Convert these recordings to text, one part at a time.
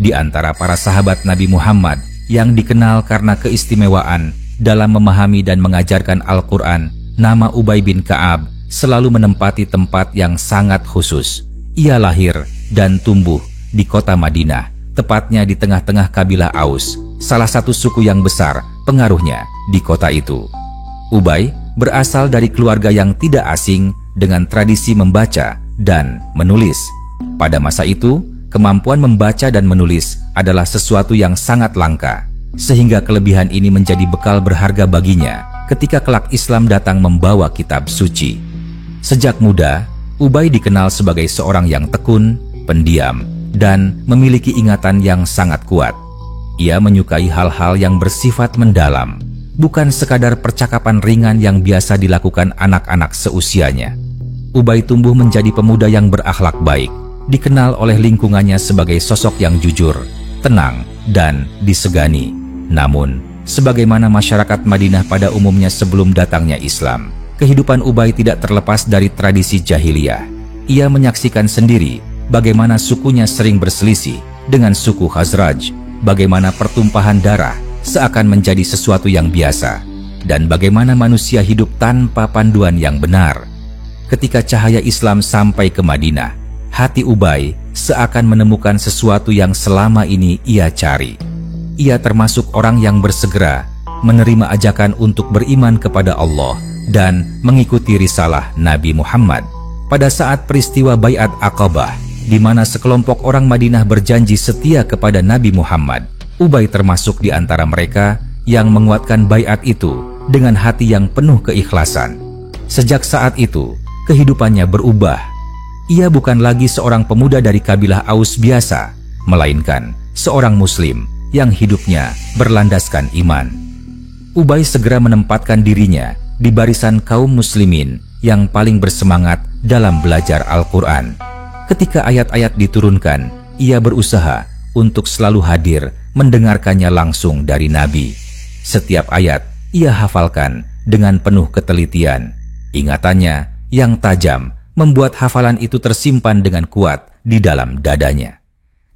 Di antara para sahabat Nabi Muhammad yang dikenal karena keistimewaan dalam memahami dan mengajarkan Al-Quran, nama Ubay bin Ka'ab selalu menempati tempat yang sangat khusus. Ia lahir dan tumbuh di kota Madinah, tepatnya di tengah-tengah kabilah Aus, salah satu suku yang besar pengaruhnya di kota itu. Ubay berasal dari keluarga yang tidak asing dengan tradisi membaca dan menulis. Pada masa itu, kemampuan membaca dan menulis adalah sesuatu yang sangat langka, sehingga kelebihan ini menjadi bekal berharga baginya ketika kelak Islam datang membawa kitab suci. Sejak muda, Ubay dikenal sebagai seorang yang tekun, pendiam, dan memiliki ingatan yang sangat kuat. Ia menyukai hal-hal yang bersifat mendalam, bukan sekadar percakapan ringan yang biasa dilakukan anak-anak seusianya. Ubay tumbuh menjadi pemuda yang berakhlak baik, dikenal oleh lingkungannya sebagai sosok yang jujur, tenang, dan disegani. Namun, sebagaimana masyarakat Madinah pada umumnya sebelum datangnya Islam, kehidupan Ubay tidak terlepas dari tradisi jahiliyah. Ia menyaksikan sendiri bagaimana sukunya sering berselisih dengan suku Khazraj, bagaimana pertumpahan darah seakan menjadi sesuatu yang biasa, dan bagaimana manusia hidup tanpa panduan yang benar. Ketika cahaya Islam sampai ke Madinah, hati Ubay seakan menemukan sesuatu yang selama ini ia cari. Ia termasuk orang yang bersegera menerima ajakan untuk beriman kepada Allah dan mengikuti risalah Nabi Muhammad. Pada saat peristiwa Baiat Aqabah, di mana sekelompok orang Madinah berjanji setia kepada Nabi Muhammad, Ubay termasuk di antara mereka yang menguatkan baiat itu dengan hati yang penuh keikhlasan. Sejak saat itu, kehidupannya berubah. Ia bukan lagi seorang pemuda dari kabilah Aus biasa, melainkan seorang Muslim yang hidupnya berlandaskan iman. Ubay segera menempatkan dirinya di barisan kaum muslimin yang paling bersemangat dalam belajar Al-Quran. Ketika ayat-ayat diturunkan, ia berusaha untuk selalu hadir mendengarkannya langsung dari Nabi. Setiap ayat ia hafalkan dengan penuh ketelitian. Ingatannya yang tajam membuat hafalan itu tersimpan dengan kuat di dalam dadanya.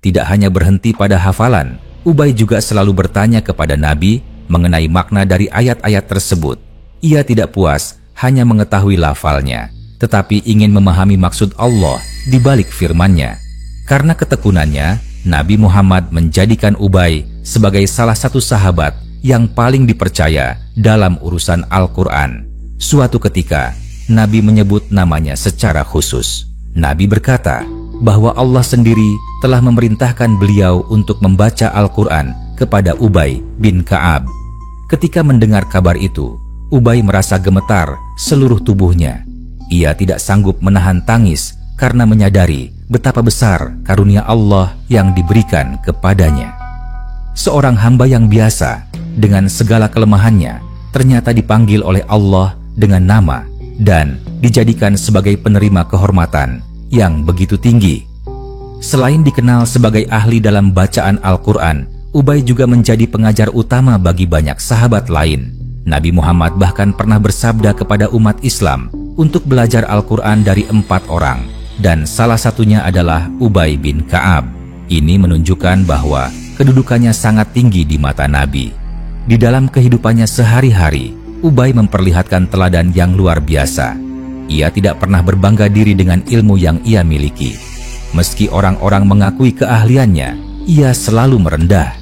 Tidak hanya berhenti pada hafalan, Ubay juga selalu bertanya kepada Nabi mengenai makna dari ayat-ayat tersebut. Ia tidak puas hanya mengetahui lafalnya, tetapi ingin memahami maksud Allah di balik firman-Nya. Karena ketekunannya, Nabi Muhammad menjadikan Ubay sebagai salah satu sahabat yang paling dipercaya dalam urusan Al-Quran. Suatu ketika, Nabi menyebut namanya secara khusus. Nabi berkata bahwa Allah sendiri telah memerintahkan beliau untuk membaca Al-Quran kepada Ubay bin Ka'ab. Ketika mendengar kabar itu, Ubay merasa gemetar seluruh tubuhnya. Ia tidak sanggup menahan tangis karena menyadari betapa besar karunia Allah yang diberikan kepadanya. Seorang hamba yang biasa dengan segala kelemahannya ternyata dipanggil oleh Allah dengan nama dan dijadikan sebagai penerima kehormatan yang begitu tinggi. Selain dikenal sebagai ahli dalam bacaan Al-Quran, Ubay juga menjadi pengajar utama bagi banyak sahabat lain. Nabi Muhammad bahkan pernah bersabda kepada umat Islam untuk belajar Al-Quran dari 4 orang, dan salah satunya adalah Ubay bin Ka'ab. Ini menunjukkan bahwa kedudukannya sangat tinggi di mata Nabi. Di dalam kehidupannya sehari-hari, Ubay memperlihatkan teladan yang luar biasa. Ia tidak pernah berbangga diri dengan ilmu yang ia miliki. Meski orang-orang mengakui keahliannya, ia selalu merendah.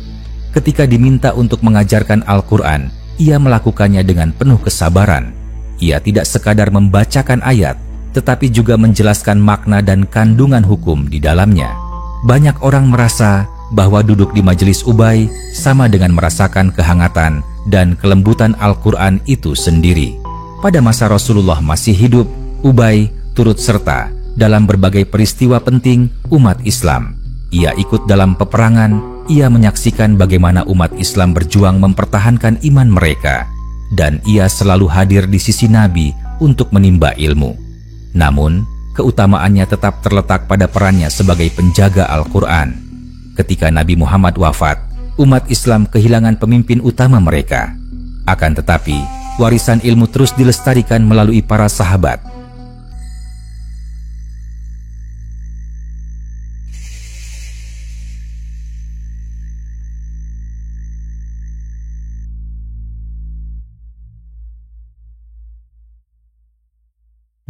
Ketika diminta untuk mengajarkan Al-Quran, ia melakukannya dengan penuh kesabaran. Ia tidak sekadar membacakan ayat, tetapi juga menjelaskan makna dan kandungan hukum di dalamnya. Banyak orang merasa bahwa duduk di majelis Ubay sama dengan merasakan kehangatan dan kelembutan Al-Quran itu sendiri. Pada masa Rasulullah masih hidup, Ubay turut serta dalam berbagai peristiwa penting umat Islam. Ia ikut dalam peperangan, ia menyaksikan bagaimana umat Islam berjuang mempertahankan iman mereka, dan ia selalu hadir di sisi Nabi untuk menimba ilmu. Namun, keutamaannya tetap terletak pada perannya sebagai penjaga Al-Quran. Ketika Nabi Muhammad wafat, umat Islam kehilangan pemimpin utama mereka. Akan tetapi, warisan ilmu terus dilestarikan melalui para sahabat.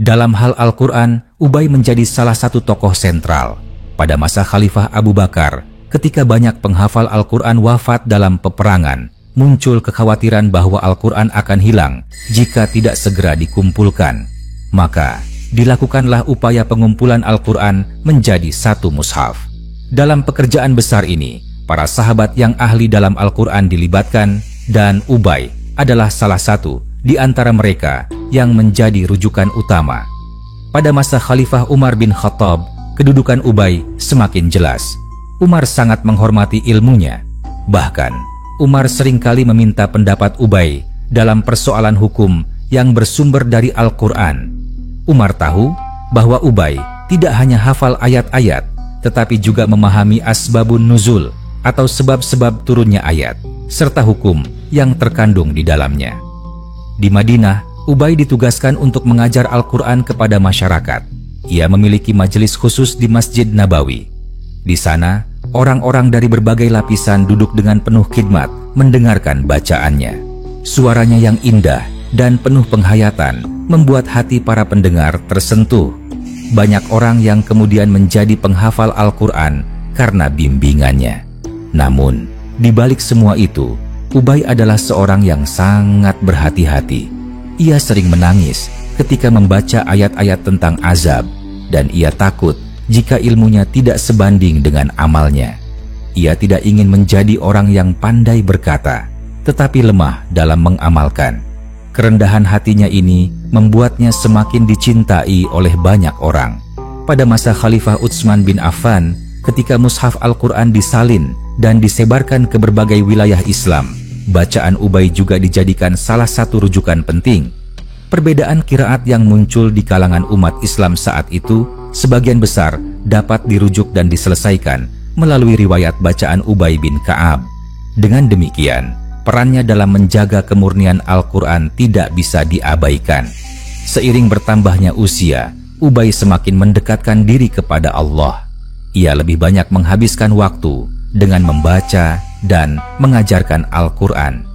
Dalam hal Al-Quran, Ubay menjadi salah satu tokoh sentral. Pada masa Khalifah Abu Bakar, ketika banyak penghafal Al-Quran wafat dalam peperangan, muncul kekhawatiran bahwa Al-Quran akan hilang jika tidak segera dikumpulkan. Maka, dilakukanlah upaya pengumpulan Al-Quran menjadi satu mushaf. Dalam pekerjaan besar ini, para sahabat yang ahli dalam Al-Quran dilibatkan, dan Ubay adalah salah satu di antara mereka yang menjadi rujukan utama. Pada masa Khalifah Umar bin Khattab, kedudukan Ubay semakin jelas. Umar sangat menghormati ilmunya. Bahkan, Umar seringkali meminta pendapat Ubay dalam persoalan hukum yang bersumber dari Al-Quran. Umar tahu bahwa Ubay tidak hanya hafal ayat-ayat, tetapi juga memahami asbabun nuzul atau sebab-sebab turunnya ayat, serta hukum yang terkandung di dalamnya. Di Madinah, Ubay ditugaskan untuk mengajar Al-Quran kepada masyarakat. Ia memiliki majelis khusus di Masjid Nabawi. Di sana, orang-orang dari berbagai lapisan duduk dengan penuh khidmat mendengarkan bacaannya. Suaranya yang indah dan penuh penghayatan membuat hati para pendengar tersentuh. Banyak orang yang kemudian menjadi penghafal Al-Quran karena bimbingannya. Namun, di balik semua itu, Ubay adalah seorang yang sangat berhati-hati. Ia sering menangis ketika membaca ayat-ayat tentang azab, dan ia takut jika ilmunya tidak sebanding dengan amalnya. Ia tidak ingin menjadi orang yang pandai berkata, tetapi lemah dalam mengamalkan. Kerendahan hatinya ini membuatnya semakin dicintai oleh banyak orang. Pada masa Khalifah Utsman bin Affan, ketika mushaf Al-Quran disalin dan disebarkan ke berbagai wilayah Islam, bacaan Ubay juga dijadikan salah satu rujukan penting. Perbedaan qiraat yang muncul di kalangan umat Islam saat itu sebagian besar dapat dirujuk dan diselesaikan melalui riwayat bacaan Ubay bin Ka'ab. Dengan demikian, perannya dalam menjaga kemurnian Al-Quran tidak bisa diabaikan. Seiring bertambahnya usia, Ubay semakin mendekatkan diri kepada Allah. Ia lebih banyak menghabiskan waktu dengan membaca dan mengajarkan Al-Quran.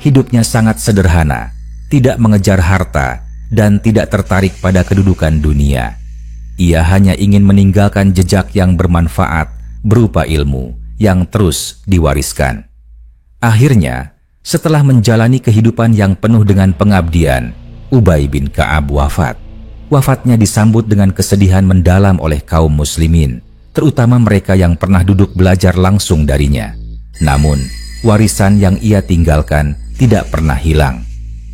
Hidupnya sangat sederhana, tidak mengejar harta, dan tidak tertarik pada kedudukan dunia. Ia hanya ingin meninggalkan jejak yang bermanfaat berupa ilmu yang terus diwariskan. Akhirnya, setelah menjalani kehidupan yang penuh dengan pengabdian, Ubay bin Ka'ab wafat. Wafatnya disambut dengan kesedihan mendalam oleh kaum muslimin, terutama mereka yang pernah duduk belajar langsung darinya. Namun, warisan yang ia tinggalkan tidak pernah hilang.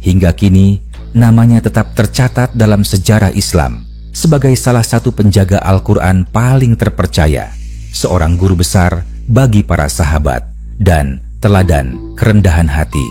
Hingga kini, namanya tetap tercatat dalam sejarah Islam sebagai salah satu penjaga Al-Quran paling terpercaya, seorang guru besar bagi para sahabat, dan teladan kerendahan hati.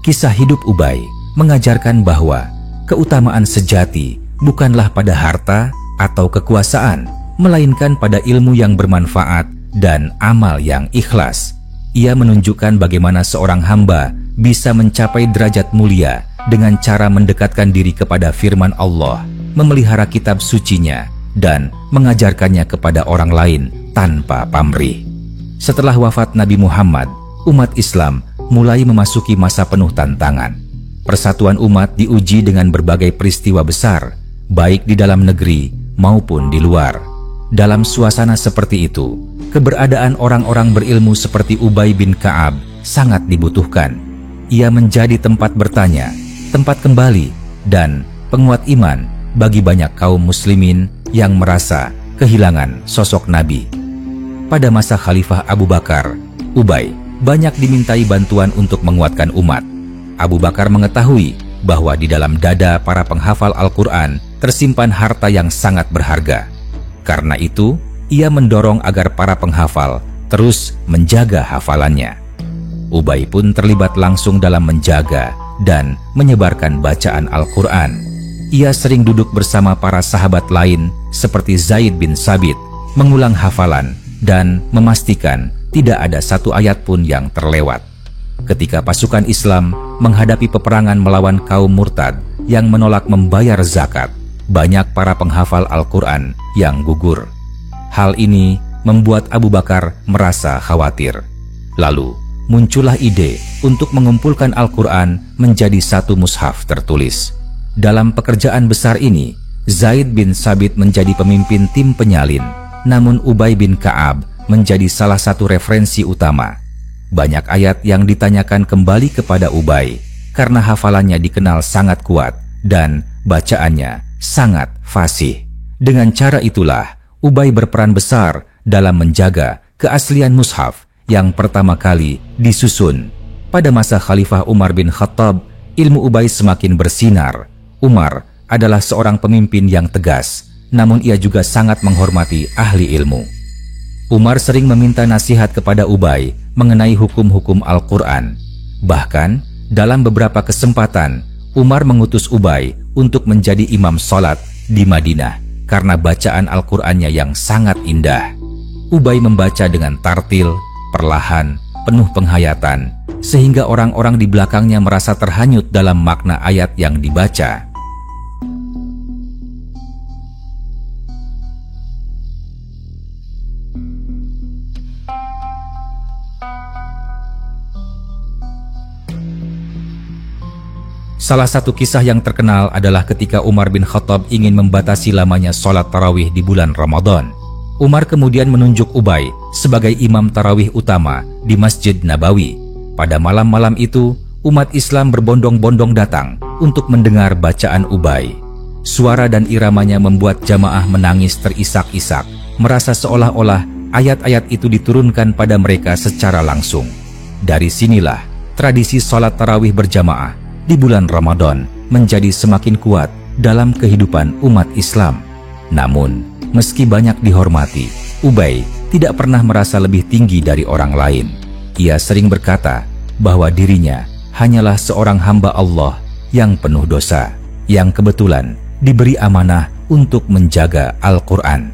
Kisah hidup Ubay mengajarkan bahwa keutamaan sejati bukanlah pada harta atau kekuasaan, melainkan pada ilmu yang bermanfaat dan amal yang ikhlas. Ia menunjukkan bagaimana seorang hamba bisa mencapai derajat mulia dengan cara mendekatkan diri kepada firman Allah, memelihara kitab sucinya, dan mengajarkannya kepada orang lain tanpa pamrih. Setelah wafat Nabi Muhammad, umat Islam mulai memasuki masa penuh tantangan. Persatuan umat diuji dengan berbagai peristiwa besar, baik di dalam negeri maupun di luar. Dalam suasana seperti itu, keberadaan orang-orang berilmu seperti Ubay bin Ka'ab sangat dibutuhkan. Ia menjadi tempat bertanya, tempat kembali, dan penguat iman bagi banyak kaum muslimin yang merasa kehilangan sosok Nabi. Pada masa Khalifah Abu Bakar, Ubay banyak dimintai bantuan untuk menguatkan umat. Abu Bakar mengetahui bahwa di dalam dada para penghafal Al-Quran tersimpan harta yang sangat berharga. Karena itu, ia mendorong agar para penghafal terus menjaga hafalannya. Ubay pun terlibat langsung dalam menjaga dan menyebarkan bacaan Al-Quran. Ia sering duduk bersama para sahabat lain seperti Zaid bin Sabit, mengulang hafalan dan memastikan tidak ada satu ayat pun yang terlewat. Ketika pasukan Islam menghadapi peperangan melawan kaum murtad yang menolak membayar zakat, banyak para penghafal Al-Quran yang gugur. Hal ini membuat Abu Bakar merasa khawatir. Lalu, muncullah ide untuk mengumpulkan Al-Quran menjadi satu mushaf tertulis. Dalam pekerjaan besar ini, Zaid bin Sabit menjadi pemimpin tim penyalin, namun Ubay bin Ka'ab menjadi salah satu referensi utama. Banyak ayat yang ditanyakan kembali kepada Ubay karena hafalannya dikenal sangat kuat dan bacaannya sangat fasih. Dengan cara itulah Ubay berperan besar dalam menjaga keaslian mushaf yang pertama kali disusun. Pada masa Khalifah Umar bin Khattab, ilmu Ubay semakin bersinar. Umar adalah seorang pemimpin yang tegas, namun ia juga sangat menghormati ahli ilmu. Umar sering meminta nasihat kepada Ubay mengenai hukum-hukum Al-Quran. Bahkan, dalam beberapa kesempatan, Umar mengutus Ubay untuk menjadi imam sholat di Madinah karena bacaan Al-Qur'annya yang sangat indah. Ubay membaca dengan tartil, perlahan, penuh penghayatan, sehingga orang-orang di belakangnya merasa terhanyut dalam makna ayat yang dibaca. Salah satu kisah yang terkenal adalah ketika Umar bin Khattab ingin membatasi lamanya sholat tarawih di bulan Ramadan. Umar kemudian menunjuk Ubay sebagai imam tarawih utama di Masjid Nabawi. Pada malam-malam itu, umat Islam berbondong-bondong datang untuk mendengar bacaan Ubay. Suara dan iramanya membuat jamaah menangis terisak-isak, merasa seolah-olah ayat-ayat itu diturunkan pada mereka secara langsung. Dari sinilah tradisi sholat tarawih berjamaah di bulan Ramadan menjadi semakin kuat dalam kehidupan umat Islam. Namun, meski banyak dihormati, Ubay tidak pernah merasa lebih tinggi dari orang lain. Ia sering berkata bahwa dirinya hanyalah seorang hamba Allah yang penuh dosa, yang kebetulan diberi amanah untuk menjaga Al-Quran.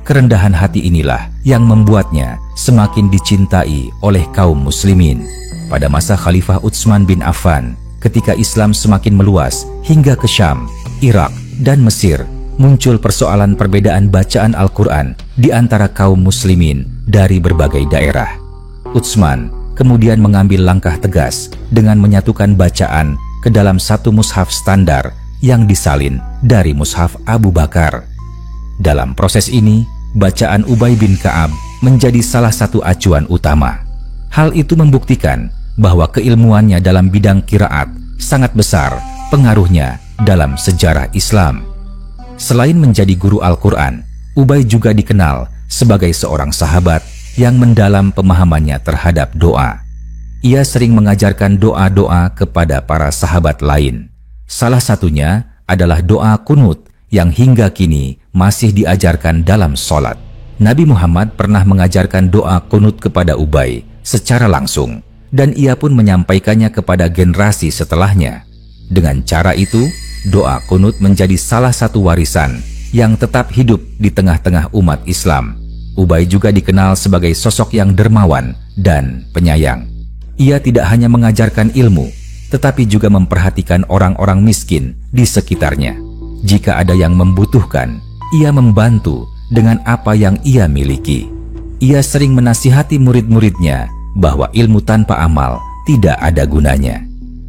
Kerendahan hati inilah yang membuatnya semakin dicintai oleh kaum muslimin. Pada masa Khalifah Utsman bin Affan, ketika Islam semakin meluas hingga ke Syam, Irak, dan Mesir, muncul persoalan perbedaan bacaan Al-Quran di antara kaum muslimin dari berbagai daerah. Utsman kemudian mengambil langkah tegas dengan menyatukan bacaan ke dalam satu mushaf standar yang disalin dari mushaf Abu Bakar. Dalam proses ini, bacaan Ubay bin Ka'ab menjadi salah satu acuan utama. Hal itu membuktikan bahwa keilmuannya dalam bidang qiraat sangat besar pengaruhnya dalam sejarah Islam. Selain menjadi guru Al-Quran, Ubay juga dikenal sebagai seorang sahabat yang mendalam pemahamannya terhadap doa. Ia sering mengajarkan doa-doa kepada para sahabat lain. Salah satunya adalah doa kunut yang hingga kini masih diajarkan dalam sholat. Nabi Muhammad pernah mengajarkan doa kunut kepada Ubay secara langsung, dan ia pun menyampaikannya kepada generasi setelahnya. Dengan cara itu, doa kunut menjadi salah satu warisan yang tetap hidup di tengah-tengah umat Islam. Ubay juga dikenal sebagai sosok yang dermawan dan penyayang. Ia tidak hanya mengajarkan ilmu, tetapi juga memperhatikan orang-orang miskin di sekitarnya. Jika ada yang membutuhkan, ia membantu dengan apa yang ia miliki. Ia sering menasihati murid-muridnya bahwa ilmu tanpa amal tidak ada gunanya.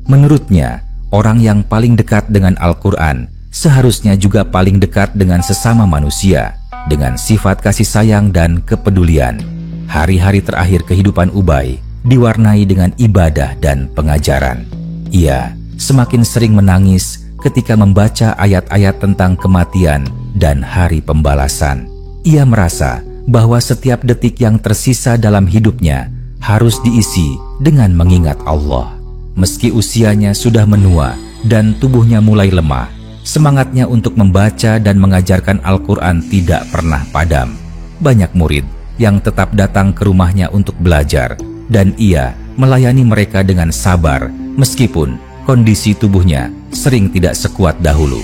Menurutnya, orang yang paling dekat dengan Al-Quran seharusnya juga paling dekat dengan sesama manusia, dengan sifat kasih sayang dan kepedulian. Hari-hari terakhir kehidupan Ubay diwarnai dengan ibadah dan pengajaran. Ia semakin sering menangis ketika membaca ayat-ayat tentang kematian dan hari pembalasan. Ia merasa bahwa setiap detik yang tersisa dalam hidupnya harus diisi dengan mengingat Allah. Meski usianya sudah menua dan tubuhnya mulai lemah, semangatnya untuk membaca dan mengajarkan Al-Quran tidak pernah padam. Banyak murid yang tetap datang ke rumahnya untuk belajar, dan ia melayani mereka dengan sabar meskipun kondisi tubuhnya sering tidak sekuat dahulu.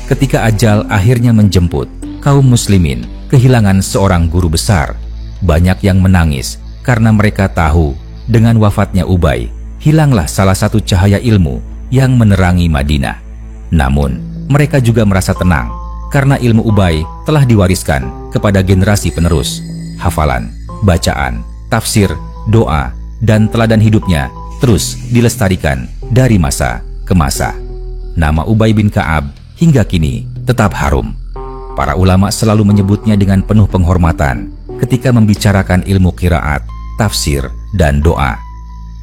Ketika ajal akhirnya menjemput, kaum muslimin kehilangan seorang guru besar. Banyak yang menangis karena mereka tahu dengan wafatnya Ubay, hilanglah salah satu cahaya ilmu yang menerangi Madinah. Namun, mereka juga merasa tenang karena ilmu Ubay telah diwariskan kepada generasi penerus. Hafalan, bacaan, tafsir, doa, dan teladan hidupnya terus dilestarikan dari masa ke masa. Nama Ubay bin Ka'ab hingga kini tetap harum. Para ulama selalu menyebutnya dengan penuh penghormatan ketika membicarakan ilmu qiraat, tafsir, dan doa.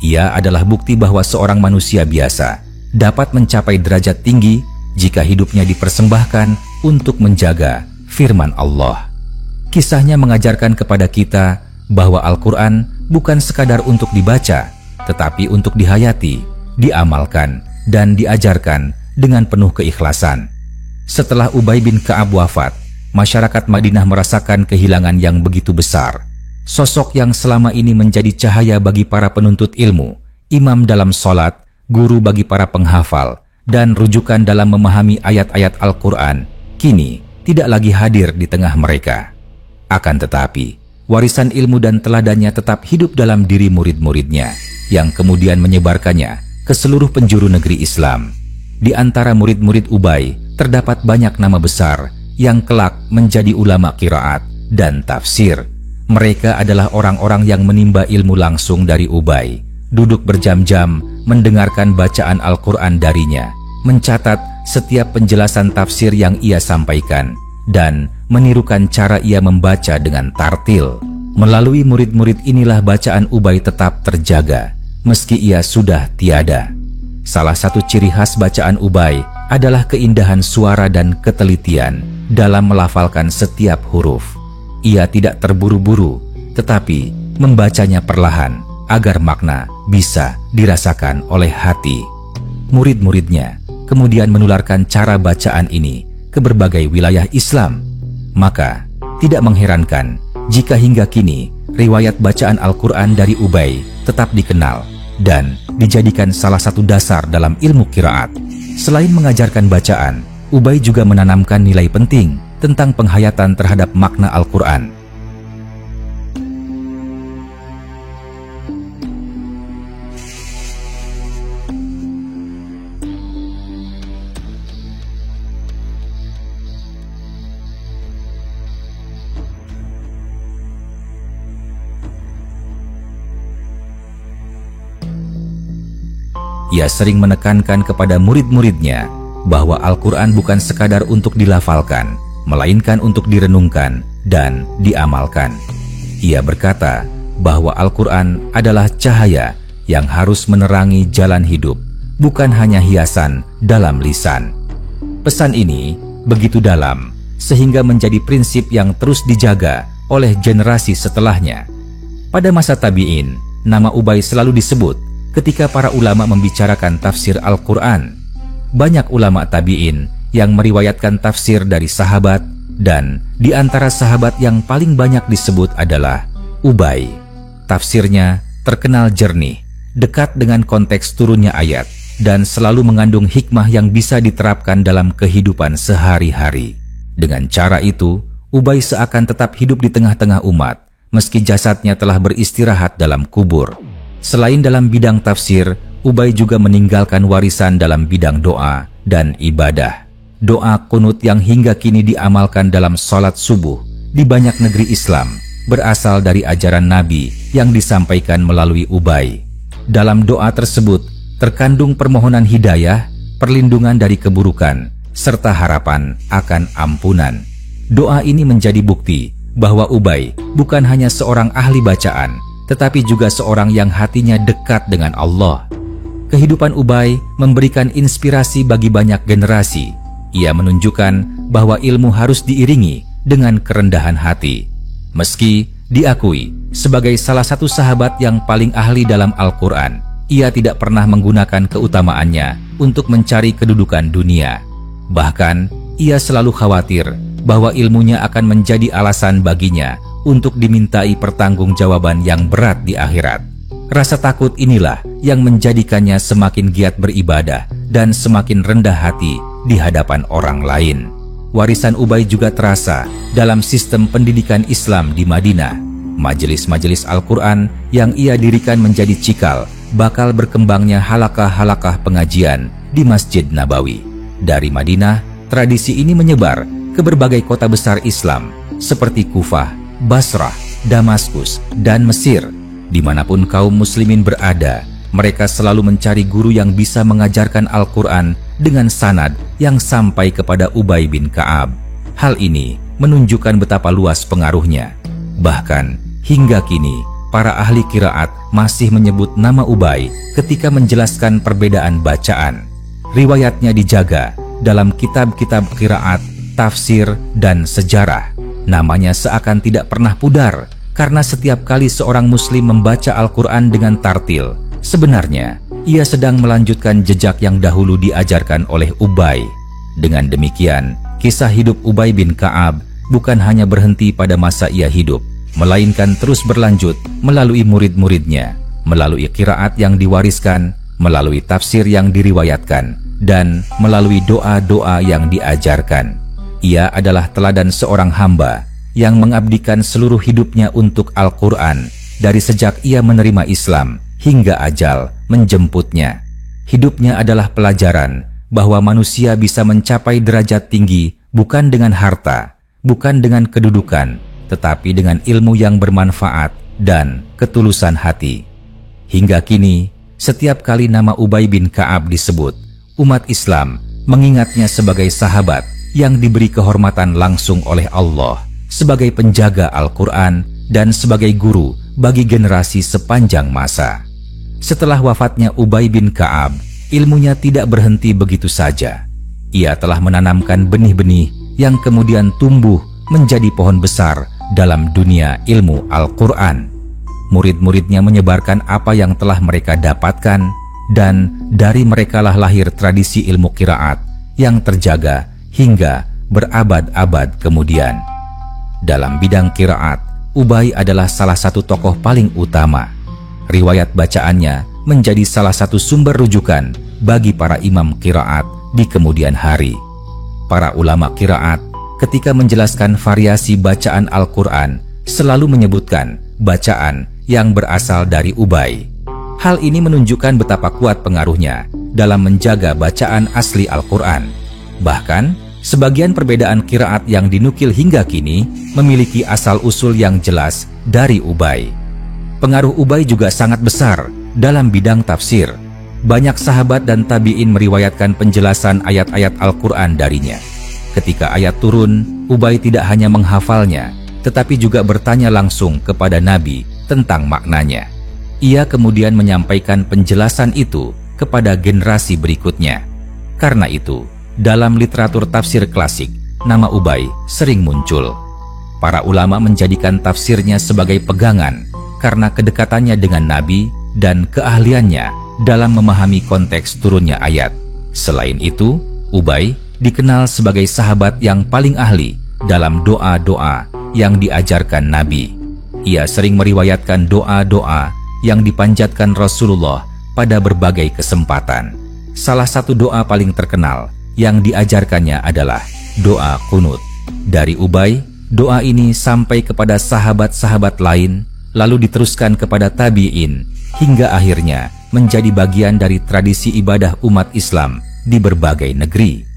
Ia adalah bukti bahwa seorang manusia biasa dapat mencapai derajat tinggi jika hidupnya dipersembahkan untuk menjaga firman Allah. Kisahnya mengajarkan kepada kita bahwa Al-Quran bukan sekadar untuk dibaca, tetapi untuk dihayati, diamalkan, dan diajarkan dengan penuh keikhlasan. Setelah Ubay bin Ka'ab wafat, masyarakat Madinah merasakan kehilangan yang begitu besar. Sosok yang selama ini menjadi cahaya bagi para penuntut ilmu, imam dalam sholat, guru bagi para penghafal, dan rujukan dalam memahami ayat-ayat Al-Quran, kini tidak lagi hadir di tengah mereka. Akan tetapi, warisan ilmu dan teladannya tetap hidup dalam diri murid-muridnya, yang kemudian menyebarkannya ke seluruh penjuru negeri Islam. Di antara murid-murid Ubay, terdapat banyak nama besar yang kelak menjadi ulama qiraat dan tafsir. Mereka adalah orang-orang yang menimba ilmu langsung dari Ubay, duduk berjam-jam mendengarkan bacaan Al-Quran darinya, mencatat setiap penjelasan tafsir yang ia sampaikan, dan menirukan cara ia membaca dengan tartil. Melalui murid-murid inilah bacaan Ubay tetap terjaga, meski ia sudah tiada. Salah satu ciri khas bacaan Ubay adalah keindahan suara dan ketelitian dalam melafalkan setiap huruf. Ia tidak terburu-buru, tetapi membacanya perlahan agar makna bisa dirasakan oleh hati. Murid-muridnya kemudian menularkan cara bacaan ini ke berbagai wilayah Islam. Maka, tidak mengherankan jika hingga kini riwayat bacaan Al-Quran dari Ubay tetap dikenal dan dijadikan salah satu dasar dalam ilmu qiraat. Selain mengajarkan bacaan, Ubay juga menanamkan nilai penting tentang penghayatan terhadap makna Al-Quran. Ia sering menekankan kepada murid-muridnya bahwa Al-Quran bukan sekadar untuk dilafalkan, melainkan untuk direnungkan dan diamalkan. Ia berkata bahwa Al-Quran adalah cahaya yang harus menerangi jalan hidup, bukan hanya hiasan dalam lisan. Pesan ini begitu dalam, sehingga menjadi prinsip yang terus dijaga oleh generasi setelahnya. Pada masa tabi'in, nama Ubay selalu disebut ketika para ulama membicarakan tafsir Al-Quran. Banyak ulama tabi'in yang meriwayatkan tafsir dari sahabat, dan di antara sahabat yang paling banyak disebut adalah Ubay. Tafsirnya terkenal jernih, dekat dengan konteks turunnya ayat, dan selalu mengandung hikmah yang bisa diterapkan dalam kehidupan sehari-hari. Dengan cara itu, Ubay seakan tetap hidup di tengah-tengah umat, meski jasadnya telah beristirahat dalam kubur. Selain dalam bidang tafsir, Ubay juga meninggalkan warisan dalam bidang doa dan ibadah. Doa kunut yang hingga kini diamalkan dalam sholat subuh di banyak negeri Islam berasal dari ajaran Nabi yang disampaikan melalui Ubay. Dalam doa tersebut terkandung permohonan hidayah, perlindungan dari keburukan, serta harapan akan ampunan. Doa ini menjadi bukti bahwa Ubay bukan hanya seorang ahli bacaan, tetapi juga seorang yang hatinya dekat dengan Allah. Kehidupan Ubay memberikan inspirasi bagi banyak generasi. Ia menunjukkan bahwa ilmu harus diiringi dengan kerendahan hati. Meski diakui sebagai salah satu sahabat yang paling ahli dalam Al-Quran, ia tidak pernah menggunakan keutamaannya untuk mencari kedudukan dunia. Bahkan, ia selalu khawatir bahwa ilmunya akan menjadi alasan baginya untuk dimintai pertanggungjawaban yang berat di akhirat. Rasa takut inilah yang menjadikannya semakin giat beribadah dan semakin rendah hati di hadapan orang lain. Warisan Ubay juga terasa dalam sistem pendidikan Islam di Madinah. Majelis-majelis Al-Quran yang ia dirikan menjadi cikal bakal berkembangnya halakah-halakah pengajian di Masjid Nabawi. Dari Madinah, tradisi ini menyebar ke berbagai kota besar Islam seperti Kufah, Basrah, Damaskus, dan Mesir. Dimanapun kaum muslimin berada, mereka selalu mencari guru yang bisa mengajarkan Al-Quran dengan sanad yang sampai kepada Ubay bin Ka'ab. Hal ini menunjukkan betapa luas pengaruhnya. Bahkan hingga kini para ahli qiraat masih menyebut nama Ubay ketika menjelaskan perbedaan bacaan. Riwayatnya dijaga dalam kitab-kitab qiraat, tafsir, dan sejarah. Namanya seakan tidak pernah pudar karena setiap kali seorang muslim membaca Al-Quran dengan tartil, sebenarnya ia sedang melanjutkan jejak yang dahulu diajarkan oleh Ubay. Dengan demikian, kisah hidup Ubay bin Ka'ab bukan hanya berhenti pada masa ia hidup, melainkan terus berlanjut melalui murid-muridnya, melalui qiraat yang diwariskan, melalui tafsir yang diriwayatkan, dan melalui doa-doa yang diajarkan. Ia adalah teladan seorang hamba yang mengabdikan seluruh hidupnya untuk Al-Quran dari sejak ia menerima Islam hingga ajal menjemputnya. Hidupnya adalah pelajaran bahwa manusia bisa mencapai derajat tinggi bukan dengan harta, bukan dengan kedudukan, tetapi dengan ilmu yang bermanfaat dan ketulusan hati. Hingga kini, setiap kali nama Ubay bin Ka'ab disebut, umat Islam mengingatnya sebagai sahabat yang diberi kehormatan langsung oleh Allah, sebagai penjaga Al-Quran, dan sebagai guru bagi generasi sepanjang masa. Setelah wafatnya Ubay bin Ka'ab, ilmunya tidak berhenti begitu saja. Ia telah menanamkan benih-benih yang kemudian tumbuh menjadi pohon besar dalam dunia ilmu Al-Quran. Murid-muridnya menyebarkan apa yang telah mereka dapatkan, dan dari merekalah lahir tradisi ilmu qiraat yang terjaga hingga berabad-abad kemudian. Dalam bidang qiraat, Ubay adalah salah satu tokoh paling utama. Riwayat bacaannya menjadi salah satu sumber rujukan bagi para imam qiraat di kemudian hari. Para ulama qiraat ketika menjelaskan variasi bacaan Al-Quran selalu menyebutkan bacaan yang berasal dari Ubay. Hal ini menunjukkan betapa kuat pengaruhnya dalam menjaga bacaan asli Al-Quran. Bahkan, sebagian perbedaan qiraat yang dinukil hingga kini memiliki asal-usul yang jelas dari Ubay. Pengaruh Ubay juga sangat besar dalam bidang tafsir. Banyak sahabat dan tabi'in meriwayatkan penjelasan ayat-ayat Al-Quran darinya. Ketika ayat turun, Ubay tidak hanya menghafalnya, tetapi juga bertanya langsung kepada Nabi tentang maknanya. Ia kemudian menyampaikan penjelasan itu kepada generasi berikutnya. Karena itu, dalam literatur tafsir klasik, nama Ubay sering muncul. Para ulama menjadikan tafsirnya sebagai pegangan karena kedekatannya dengan Nabi dan keahliannya dalam memahami konteks turunnya ayat. Selain itu, Ubay dikenal sebagai sahabat yang paling ahli dalam doa-doa yang diajarkan Nabi. Ia sering meriwayatkan doa-doa yang dipanjatkan Rasulullah pada berbagai kesempatan. Salah satu doa paling terkenal yang diajarkannya adalah doa qunut. Dari Ubay, doa ini sampai kepada sahabat-sahabat lain, lalu diteruskan kepada tabi'in, hingga akhirnya menjadi bagian dari tradisi ibadah umat Islam di berbagai negeri.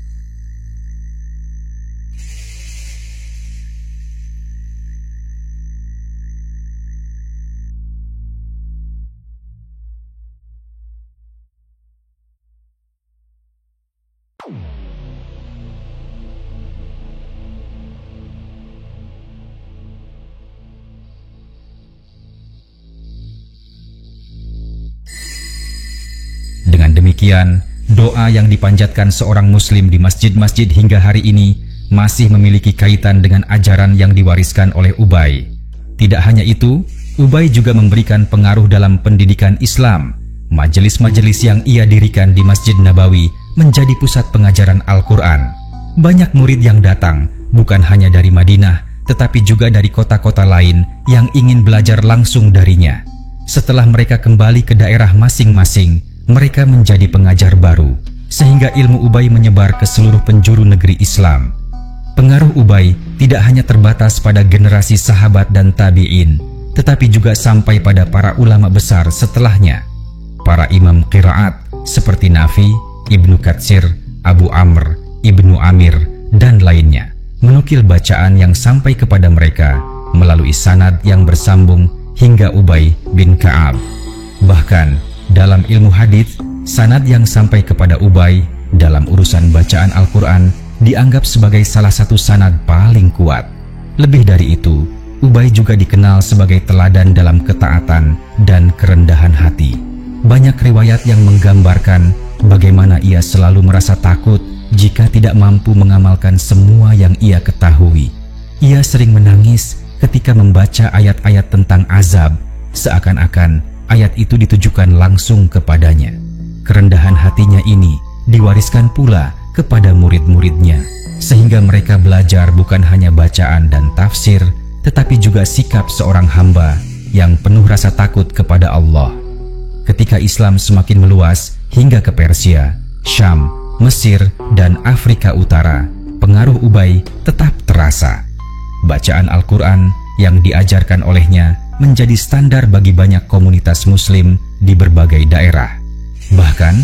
Dengan demikian, doa yang dipanjatkan seorang muslim di masjid-masjid hingga hari ini masih memiliki kaitan dengan ajaran yang diwariskan oleh Ubay. Tidak hanya itu, Ubay juga memberikan pengaruh dalam pendidikan Islam. Majelis-majelis yang ia dirikan di Masjid Nabawi menjadi pusat pengajaran Al-Quran. Banyak murid yang datang bukan hanya dari Madinah, tetapi juga dari kota-kota lain yang ingin belajar langsung darinya. Setelah mereka kembali ke daerah masing-masing, mereka menjadi pengajar baru, sehingga ilmu Ubay menyebar ke seluruh penjuru negeri Islam. Pengaruh Ubay tidak hanya terbatas pada generasi sahabat dan tabi'in, tetapi juga sampai pada para ulama besar setelahnya. Para imam qiraat seperti Nafi, Ibnu Katsir, Abu Amr, Ibnu Amir, dan lainnya menukil bacaan yang sampai kepada mereka melalui sanad yang bersambung hingga Ubay bin Ka'ab. Bahkan dalam ilmu hadits, sanad yang sampai kepada Ubay dalam urusan bacaan Al-Quran dianggap sebagai salah satu sanad paling kuat. Lebih dari itu, Ubay juga dikenal sebagai teladan dalam ketaatan dan kerendahan hati. Banyak riwayat yang menggambarkan bagaimana ia selalu merasa takut jika tidak mampu mengamalkan semua yang ia ketahui. Ia sering menangis ketika membaca ayat-ayat tentang azab, seakan-akan ayat itu ditujukan langsung kepadanya. Kerendahan hatinya ini diwariskan pula kepada murid-muridnya, sehingga mereka belajar bukan hanya bacaan dan tafsir, tetapi juga sikap seorang hamba yang penuh rasa takut kepada Allah. Ketika Islam semakin meluas hingga ke Persia, Syam, Mesir, dan Afrika Utara, pengaruh Ubay tetap terasa. Bacaan Al-Quran yang diajarkan olehnya menjadi standar bagi banyak komunitas Muslim di berbagai daerah. Bahkan,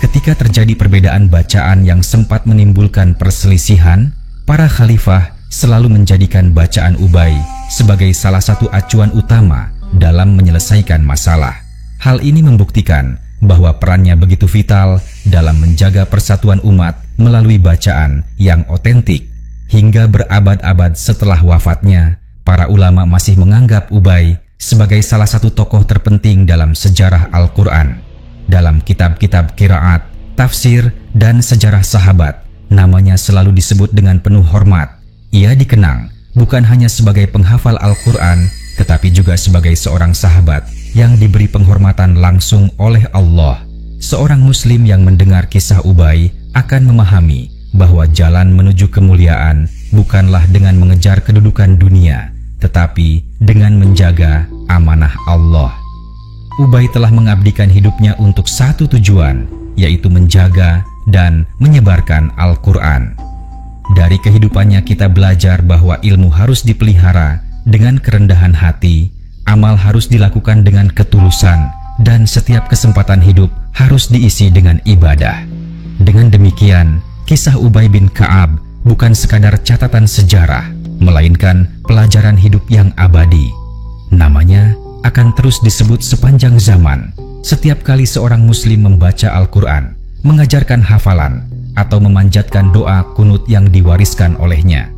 ketika terjadi perbedaan bacaan yang sempat menimbulkan perselisihan, para khalifah selalu menjadikan bacaan Ubay sebagai salah satu acuan utama dalam menyelesaikan masalah. Hal ini membuktikan bahwa perannya begitu vital dalam menjaga persatuan umat melalui bacaan yang otentik. Hingga berabad-abad setelah wafatnya, para ulama masih menganggap Ubay sebagai salah satu tokoh terpenting dalam sejarah Al-Quran. Dalam kitab-kitab qiraat, tafsir, dan sejarah sahabat, namanya selalu disebut dengan penuh hormat. Ia dikenang bukan hanya sebagai penghafal Al-Quran, tetapi juga sebagai seorang sahabat yang diberi penghormatan langsung oleh Allah. Seorang Muslim yang mendengar kisah Ubay akan memahami bahwa jalan menuju kemuliaan bukanlah dengan mengejar kedudukan dunia, tetapi dengan menjaga amanah Allah. Ubay telah mengabdikan hidupnya untuk satu tujuan, yaitu menjaga dan menyebarkan Al-Quran. Dari kehidupannya kita belajar bahwa ilmu harus dipelihara dengan kerendahan hati, amal harus dilakukan dengan ketulusan, dan setiap kesempatan hidup harus diisi dengan ibadah. Dengan demikian, kisah Ubay bin Ka'ab bukan sekadar catatan sejarah, melainkan pelajaran hidup yang abadi. Namanya akan terus disebut sepanjang zaman, setiap kali seorang Muslim membaca Al-Quran, mengajarkan hafalan, atau memanjatkan doa kunut yang diwariskan olehnya.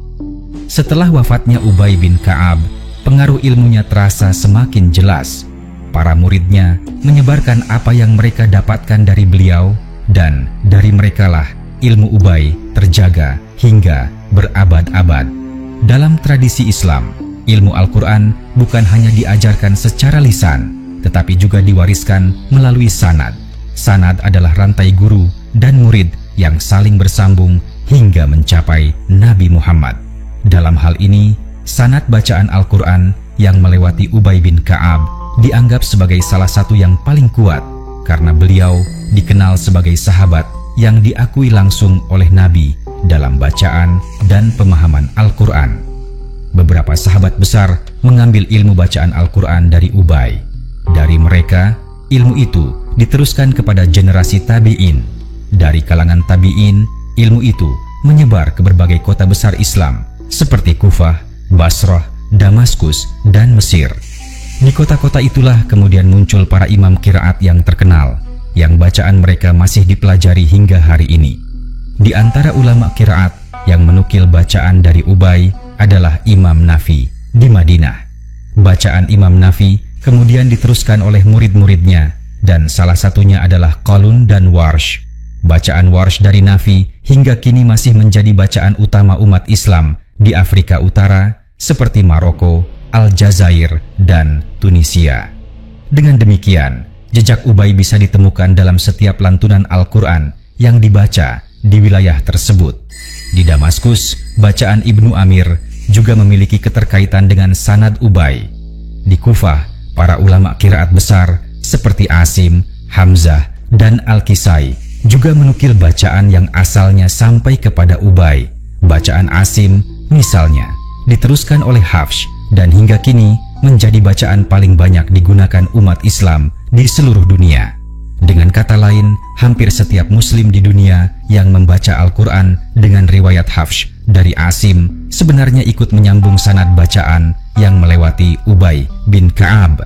Setelah wafatnya Ubay bin Ka'ab, pengaruh ilmunya terasa semakin jelas. Para muridnya menyebarkan apa yang mereka dapatkan dari beliau, dan dari merekalah ilmu Ubay terjaga hingga berabad-abad. Dalam tradisi Islam, ilmu Al-Quran bukan hanya diajarkan secara lisan, tetapi juga diwariskan melalui sanad. Sanad adalah rantai guru dan murid yang saling bersambung hingga mencapai Nabi Muhammad. Dalam hal ini, sanad bacaan Al-Quran yang melewati Ubay bin Ka'ab dianggap sebagai salah satu yang paling kuat karena beliau dikenal sebagai sahabat yang diakui langsung oleh Nabi dalam bacaan dan pemahaman Al-Quran. Beberapa sahabat besar mengambil ilmu bacaan Al-Quran dari Ubay. Dari mereka, ilmu itu diteruskan kepada generasi tabi'in. Dari kalangan tabi'in, ilmu itu menyebar ke berbagai kota besar Islam seperti Kufah, Basrah, Damaskus, dan Mesir. Di kota-kota itulah kemudian muncul para imam qiraat yang terkenal, yang bacaan mereka masih dipelajari hingga hari ini. Di antara ulama qiraat yang menukil bacaan dari Ubay adalah Imam Nafi di Madinah. Bacaan Imam Nafi kemudian diteruskan oleh murid-muridnya, dan salah satunya adalah Qalun dan Warsh. Bacaan Warsh dari Nafi hingga kini masih menjadi bacaan utama umat Islam di Afrika Utara seperti Maroko, Aljazair, dan Tunisia. Dengan demikian, jejak Ubay bisa ditemukan dalam setiap lantunan Al-Quran yang dibaca di wilayah tersebut. Di Damaskus, bacaan Ibnu Amir juga memiliki keterkaitan dengan sanad Ubay. Di Kufah, para ulama qiraat besar seperti Asim, Hamzah, dan Al-Kisai juga menukil bacaan yang asalnya sampai kepada Ubay. Bacaan Asim, misalnya, diteruskan oleh Hafs dan hingga kini menjadi bacaan paling banyak digunakan umat Islam di seluruh dunia. Dengan kata lain, hampir setiap Muslim di dunia yang membaca Al-Quran dengan riwayat Hafs dari Asim sebenarnya ikut menyambung sanad bacaan yang melewati Ubay bin Ka'ab.